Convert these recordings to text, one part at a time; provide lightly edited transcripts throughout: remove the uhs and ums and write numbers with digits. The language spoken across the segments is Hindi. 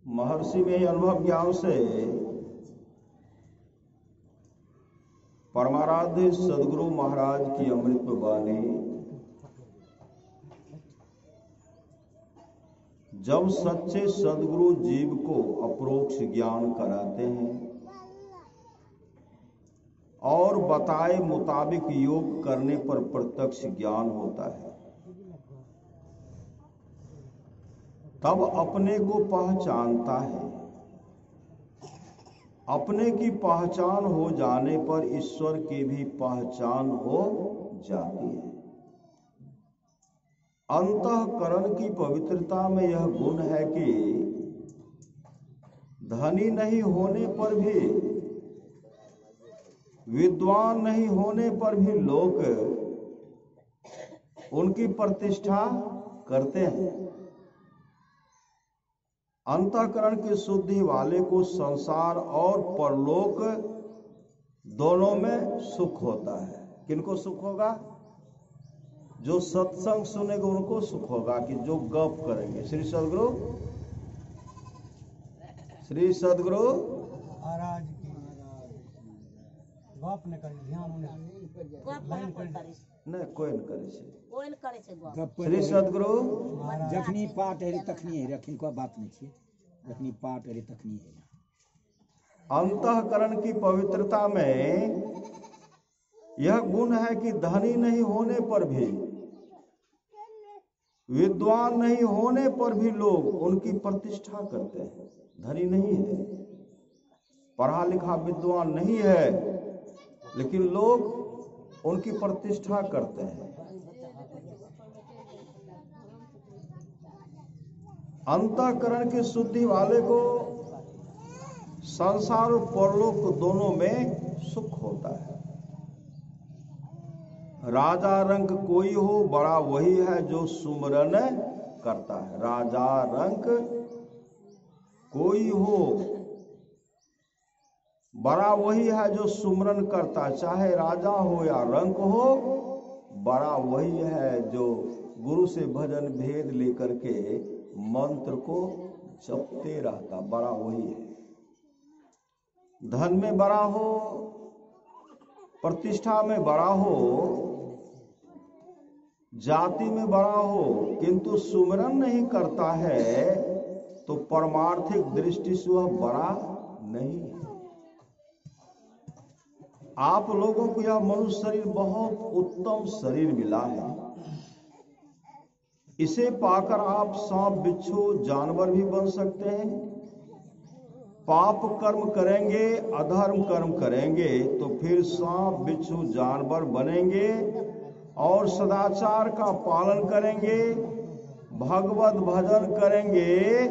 महर्षि में अनुभव ज्ञान से परमाराध्य सदगुरु महाराज की अमृत वाणी जब सच्चे सदगुरु जीव को अप्रोक्ष ज्ञान कराते हैं और बताए मुताबिक योग करने पर प्रत्यक्ष ज्ञान होता है, तब अपने को पहचानता है। अपने की पहचान हो जाने पर ईश्वर की भी पहचान हो जाती है। अंतःकरण की पवित्रता में यह गुण है कि धनी नहीं होने पर भी, विद्वान नहीं होने पर भी लोग उनकी प्रतिष्ठा करते हैं। अंतःकरण की शुद्धि वाले को संसार और परलोक दोनों में सुख होता है। किनको सुख होगा? जो सत्संग सुनेगा उनको सुख होगा, कि जो गप करेंगे। श्री सदगुरु महाराज की गप न करे, ध्यान नहीं कोई न करे गप श्री सदगुरु जखनी पाठ है तखनी है, रखिन को बात नहीं छे। जखनी पाठ है तखनी है। अंतःकरण की पवित्रता में यह गुण है कि धनी नहीं होने पर भी, विद्वान नहीं होने पर भी लोग उनकी प्रतिष्ठा करते हैं। धनी नहीं है, पढ़ा लिखा विद्वान नहीं है, लेकिन लोग उनकी प्रतिष्ठा करते हैं। अंतःकरण की शुद्धि वाले को संसार और परलोक दोनों में सुख होता है। राजा रंक कोई हो, बड़ा वही है जो सुमरन करता है। राजा रंक कोई हो, बड़ा वही है जो सुमरन करता। चाहे राजा हो या रंक हो, बड़ा वही है जो गुरु से भजन भेद लेकर के मंत्र को जपते रहता। बड़ा वही है। धन में बड़ा हो, प्रतिष्ठा में बड़ा हो, जाति में बड़ा हो, किंतु सुमरन नहीं करता है तो परमार्थिक दृष्टि से वह बड़ा नहीं है। आप लोगों को यह मनुष्य शरीर बहुत उत्तम शरीर मिला है। इसे पाकर आप सांप बिच्छू जानवर भी बन सकते हैं। पाप कर्म करेंगे, अधर्म कर्म करेंगे तो फिर सांप बिच्छू जानवर बनेंगे, और सदाचार का पालन करेंगे, भगवत भजन करेंगे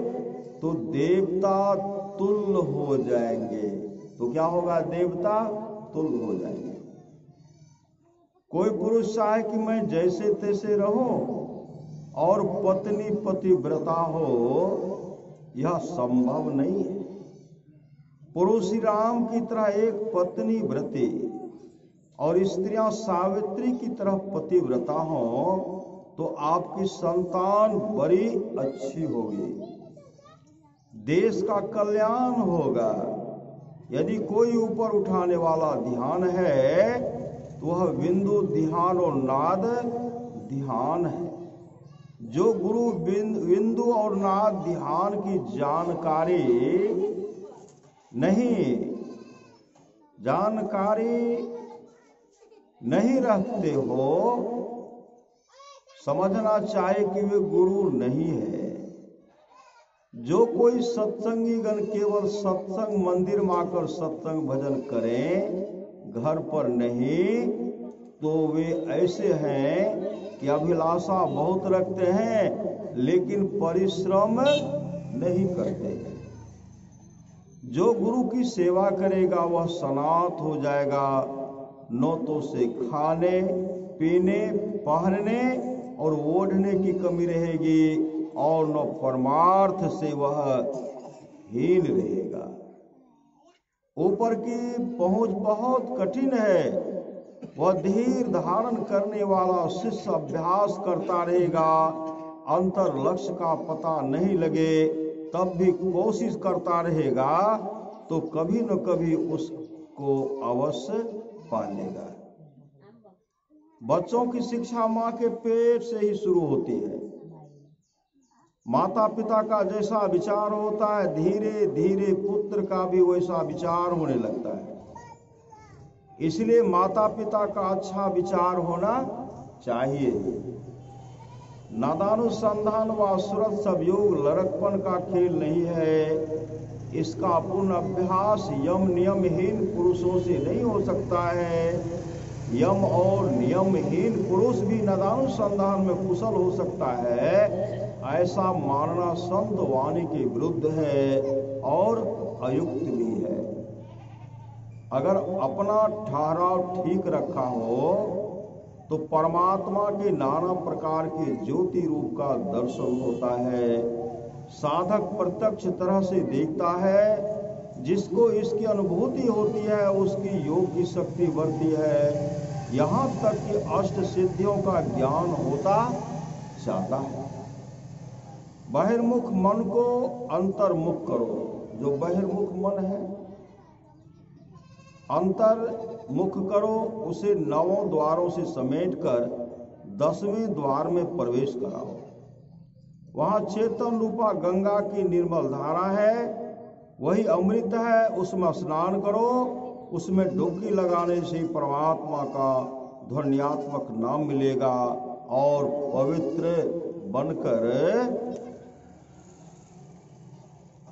तो देवता तुल्य हो जाएंगे। तो क्या होगा? देवता तुल्य हो जाएंगे। कोई पुरुष चाहे कि मैं जैसे तैसे रहूं और पत्नी पतिव्रता हो, यह संभव नहीं है। पुरुष राम की तरह एक पत्नी व्रती और स्त्रियां सावित्री की तरह पतिव्रता हो तो आपकी संतान बड़ी अच्छी होगी, देश का कल्याण होगा। यदि कोई ऊपर उठाने वाला ध्यान है तो वह बिंदु ध्यान और नाद ध्यान है। जो गुरु बिंदु और नाद ध्यान की जानकारी नहीं रखते हो, समझना चाहिए कि वे गुरु नहीं है। जो कोई सत्संगी गण केवल सत्संग मंदिर में आकर सत्संग भजन करें, घर पर नहीं, तो वे ऐसे हैं कि अभिलाषा बहुत रखते हैं लेकिन परिश्रम नहीं करते। जो गुरु की सेवा करेगा वह सनात हो जाएगा। न तो से खाने पीने पहनने और ओढ़ने की कमी रहेगी, और न परमार्थ से वह हीन रहेगा। ऊपर की पहुंच बहुत कठिन है। वह धीर धारण करने वाला शिष्य अभ्यास करता रहेगा, अंतर लक्ष्य का पता नहीं लगे तब भी कोशिश करता रहेगा तो कभी न कभी उसको अवश्य पा लेगा। बच्चों की शिक्षा माँ के पेट से ही शुरू होती है। माता पिता का जैसा विचार होता है, धीरे धीरे पुत्र का भी वैसा विचार होने लगता है। इसलिए माता पिता का अच्छा विचार होना चाहिए। नादानुसंधान व सुरत सब योग लड़कपन का खेल नहीं है। इसका पूर्ण अभ्यास यम नियमहीन पुरुषों से नहीं हो सकता है। यम और नियमहीन पुरुष भी नादानुसंधान में कुशल हो सकता है, ऐसा मानना संत वाणी के विरुद्ध है और अयुक्त भी है। अगर अपना ठहराव ठीक रखा हो तो परमात्मा के नाना प्रकार के ज्योति रूप का दर्शन होता है। साधक प्रत्यक्ष तरह से देखता है। जिसको इसकी अनुभूति होती है उसकी योग की शक्ति बढ़ती है। यहाँ तक कि अष्ट सिद्धियों का ज्ञान होता जाता है। बहिर्मुख मन को अंतर्मुख करो। जो बहिर्मुख मन है अंतर्मुख करो, उसे 9 द्वारों से समेटकर 10वें द्वार में प्रवेश कराओ। वहां चेतन रूपा गंगा की निर्मल धारा है, वही अमृत है। उसमें स्नान करो। उसमें डुबकी लगाने से परमात्मा का ध्वन्यात्मक नाम मिलेगा और पवित्र बनकर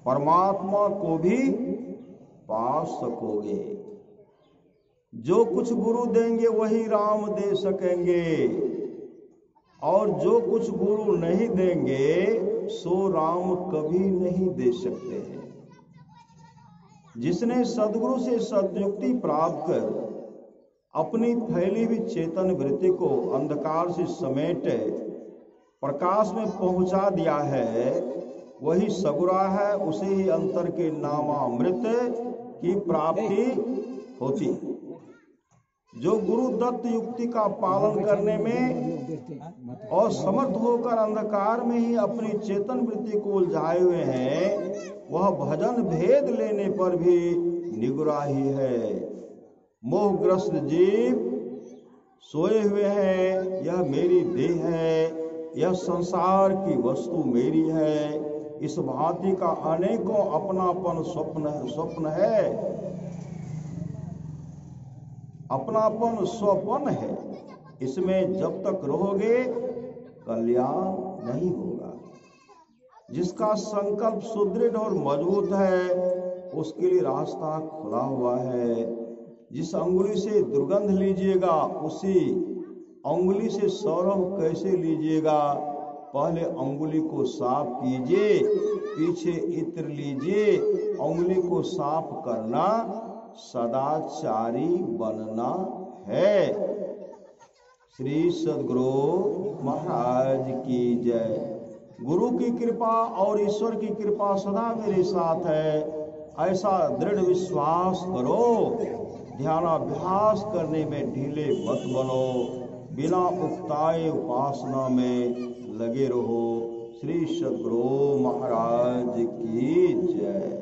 परमात्मा को भी पा सकोगे। जो कुछ गुरु देंगे वही राम दे सकेंगे, और जो कुछ गुरु नहीं देंगे सो राम कभी नहीं दे सकते हैं। जिसने सद्गुरु से सद्युक्ति प्राप्त कर अपनी फैली हुई चेतन वृत्ति को अंधकार से समेट प्रकाश में पहुंचा दिया है, वही सगुरा है। उसे ही अंतर के नामामृत की प्राप्ति होती है। जो गुरु दत्त युक्ति का पालन करने में और समर्थ होकर अंधकार में ही अपनी चेतन वृत्ति को उलझाए हुए हैं, वह भजन भेद लेने पर भी निगुराही है। मोहग्रस्त जीव सोए हुए हैं, यह मेरी देह है, यह संसार की वस्तु मेरी है। इस भांति का अनेकों अपनापन स्वप्न है, अपनापन स्वप्न है। इसमें जब तक रहोगे कल्याण नहीं होगा। जिसका संकल्प सुदृढ़ और मजबूत है उसके लिए रास्ता खुला हुआ है। जिस अंगुली से दुर्गंध लीजिएगा उसी अंगुली से सौरभ कैसे लीजिएगा? पहले अंगुली को साफ कीजिए, पीछे इत्र लीजिए। अंगुली को साफ करना सदाचारी बनना है। श्री सद्गुरु महाराज की जय। गुरु की कृपा और ईश्वर की कृपा सदा मेरे साथ है, ऐसा दृढ़ विश्वास करो। ध्यानाभ्यास करने में ढीले मत बनो, बिना उकताए उपासना में लगे रहो। श्री सद्गुरु महाराज की जय।